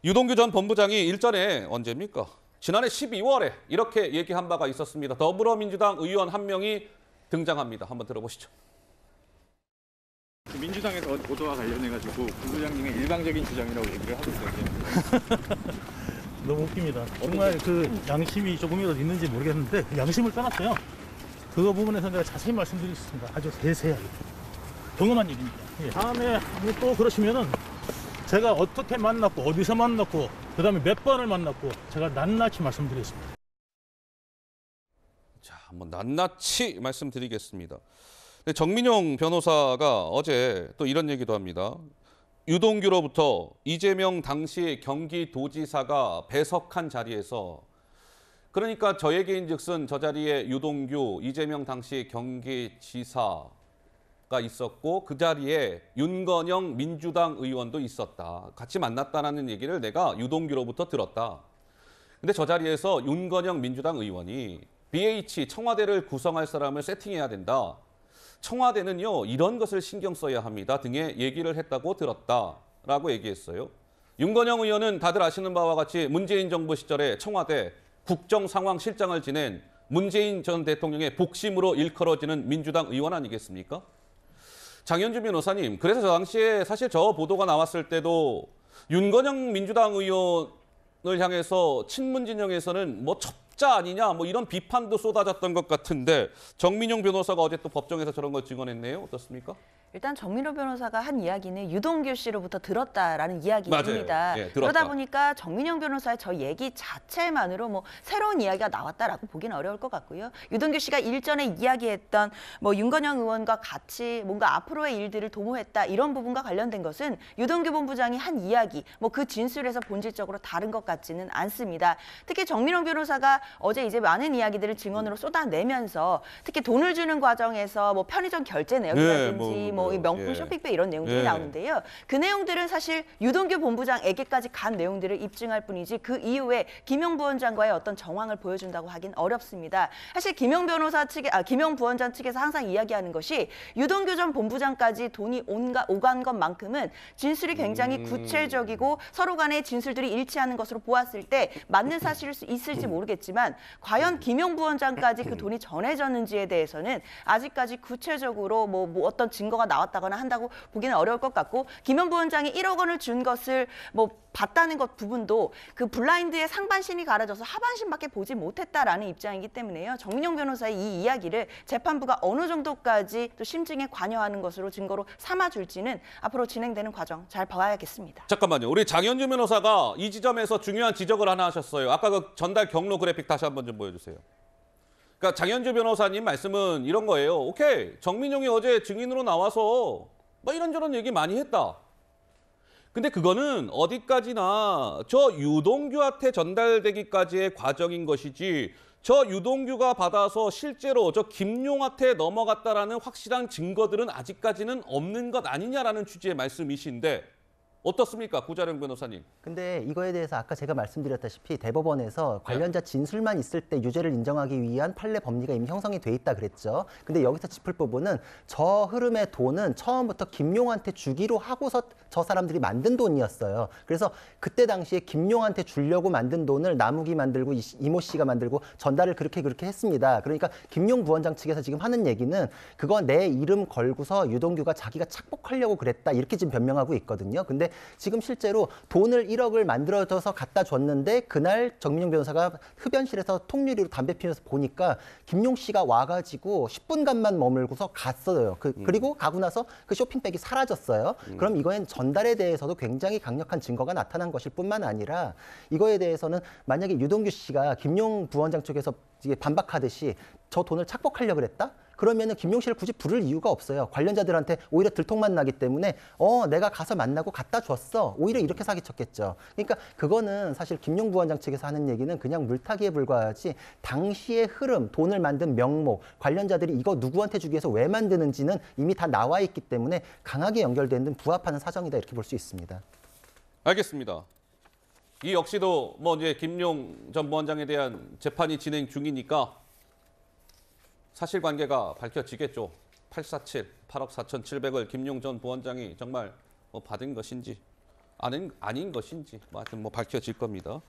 유동규 전 본부장이 일전에 언제입니까? 지난해 12월에 이렇게 얘기한 바가 있었습니다. 더불어민주당 의원 한 명이 등장합니다. 한번 들어보시죠. 민주당에서 보도와 관련해가지고 본부장님의 일방적인 주장이라고 얘기를 하고 있어요. 너무 웃깁니다. 정말 그 양심이 조금이라도 있는지 모르겠는데 양심을 떠났어요. 그거 부분에서 내가 자세히 말씀드리겠습니다. 아주 세세하게. 경험한 일입니다. 예. 다음에 또 그러시면은 제가 어떻게 만났고 어디서 만났고 그다음에 몇 번을 만났고 제가 낱낱이 말씀드리겠습니다. 자, 한번 낱낱이 말씀드리겠습니다. 정민용 변호사가 어제 또 이런 얘기도 합니다. 유동규로부터 이재명 당시 경기도지사가 배석한 자리에서 그러니까 저에게인즉슨 저 자리에 유동규, 이재명 당시 경기지사가 있었고 그 자리에 윤건영 민주당 의원도 있었다. 같이 만났다는 얘기를 내가 유동규로부터 들었다. 근데 저 자리에서 윤건영 민주당 의원이 BH 청와대를 구성할 사람을 세팅해야 된다. 청와대는요 이런 것을 신경 써야 합니다 등의 얘기를 했다고 들었다라고 얘기했어요. 윤건영 의원은 다들 아시는 바와 같이 문재인 정부 시절에 청와대 국정상황실장을 지낸 문재인 전 대통령의 복심으로 일컬어지는 민주당 의원 아니겠습니까? 장현주 변호사님, 그래서 저 당시에 사실 저 보도가 나왔을 때도 윤건영 민주당 의원을 향해서 친문 진영에서는 뭐 첩자 아니냐 뭐 이런 비판도 쏟아졌던 것 같은데 정민용 변호사가 어제 또 법정에서 저런 걸 증언했네요. 어떻습니까? 일단 정민호 변호사가 한 이야기는 유동규 씨로부터 들었다라는 이야기입니다. 예, 들었다. 그러다 보니까 정민용 변호사의 저 얘기 자체만으로 뭐 새로운 이야기가 나왔다라고 보기는 어려울 것 같고요. 유동규 씨가 일전에 이야기했던 뭐 윤건영 의원과 같이 뭔가 앞으로의 일들을 도모했다 이런 부분과 관련된 것은 유동규 본부장이 한 이야기, 뭐 그 진술에서 본질적으로 다른 것 같지는 않습니다. 특히 정민용 변호사가 어제 이제 많은 이야기들을 증언으로 쏟아내면서 특히 돈을 주는 과정에서 뭐 편의점 결제 내역이라든지 뭐 명품 예. 쇼핑백 이런 내용들이 예. 나오는데요. 그 내용들은 사실 유동규 본부장에게까지 간 내용들을 입증할 뿐이지 그 이후에 김용 부원장과의 어떤 정황을 보여준다고 하긴 어렵습니다. 사실 김용 부원장 측에서 항상 이야기하는 것이 유동규 전 본부장까지 돈이 오간 것만큼은 진술이 굉장히 구체적이고 서로 간의 진술들이 일치하는 것으로 보았을 때 맞는 사실일 수 있을지 모르겠지만 과연 김용 부원장까지 그 돈이 전해졌는지에 대해서는 아직까지 구체적으로 뭐 어떤 증거가 나왔다거나 한다고 보기는 어려울 것 같고 김용 부원장이 1억 원을 준 것을 뭐 봤다는 것 부분도 그 블라인드의 상반신이 가려져서 하반신밖에 보지 못했다라는 입장이기 때문에요. 정민용 변호사의 이 이야기를 재판부가 어느 정도까지 또 심증에 관여하는 것으로 증거로 삼아줄지는 앞으로 진행되는 과정 잘 봐야겠습니다. 잠깐만요. 우리 장현주 변호사가 이 지점에서 중요한 지적을 하나 하셨어요. 아까 그 전달 경로 그래픽 다시 한번 좀 보여주세요. 그러니까 장현주 변호사님 말씀은 이런 거예요. 오케이, 정민용이 어제 증인으로 나와서 뭐 이런저런 얘기 많이 했다. 근데 그거는 어디까지나 저 유동규한테 전달되기까지의 과정인 것이지 저 유동규가 받아서 실제로 저 김용한테 넘어갔다라는 확실한 증거들은 아직까지는 없는 것 아니냐라는 취지의 말씀이신데 어떻습니까? 구자령 변호사님. 근데 이거에 대해서 아까 제가 말씀드렸다시피 대법원에서 관련자 진술만 있을 때 유죄를 인정하기 위한 판례 법리가 이미 형성이 돼 있다 그랬죠. 근데 여기서 짚을 부분은 저 흐름의 돈은 처음부터 김용한테 주기로 하고서 저 사람들이 만든 돈이었어요. 그래서 그때 당시에 김용한테 주려고 만든 돈을 나무기 만들고 이모 씨가 만들고 전달을 그렇게 했습니다. 그러니까 김용 부원장 측에서 지금 하는 얘기는 그거 내 이름 걸고서 유동규가 자기가 착복하려고 그랬다 이렇게 지금 변명하고 있거든요. 근데 지금 실제로 돈을 1억을 만들어줘서 갖다 줬는데 그날 정민용 변호사가 흡연실에서 통유리로 담배 피면서 보니까 김용 씨가 와가지고 10분간만 머물고서 갔어요. 그리고 가고 나서 그 쇼핑백이 사라졌어요. 그럼 이거엔 전달에 대해서도 굉장히 강력한 증거가 나타난 것일 뿐만 아니라 이거에 대해서는 만약에 유동규 씨가 김용 부원장 쪽에서 반박하듯이 저 돈을 착복하려고 그랬다? 그러면은 김용 씨를 굳이 부를 이유가 없어요. 관련자들한테 오히려 들통만 나기 때문에 내가 가서 만나고 갖다 줬어. 오히려 이렇게 사기쳤겠죠. 그러니까 그거는 사실 김용 부원장 측에서 하는 얘기는 그냥 물타기에 불과하지 당시의 흐름, 돈을 만든 명목, 관련자들이 이거 누구한테 주기 위해서 왜 만드는지는 이미 다 나와 있기 때문에 강하게 연결되는 부합하는 사정이다 이렇게 볼 수 있습니다. 알겠습니다. 이 역시도 뭐 이제 김용 전 부원장에 대한 재판이 진행 중이니까 사실관계가 밝혀지겠죠. 847, 8억 4,700을 김용 전 부원장이 정말 받은 것인지 아닌 것인지 뭐 하여튼 뭐 밝혀질 겁니다.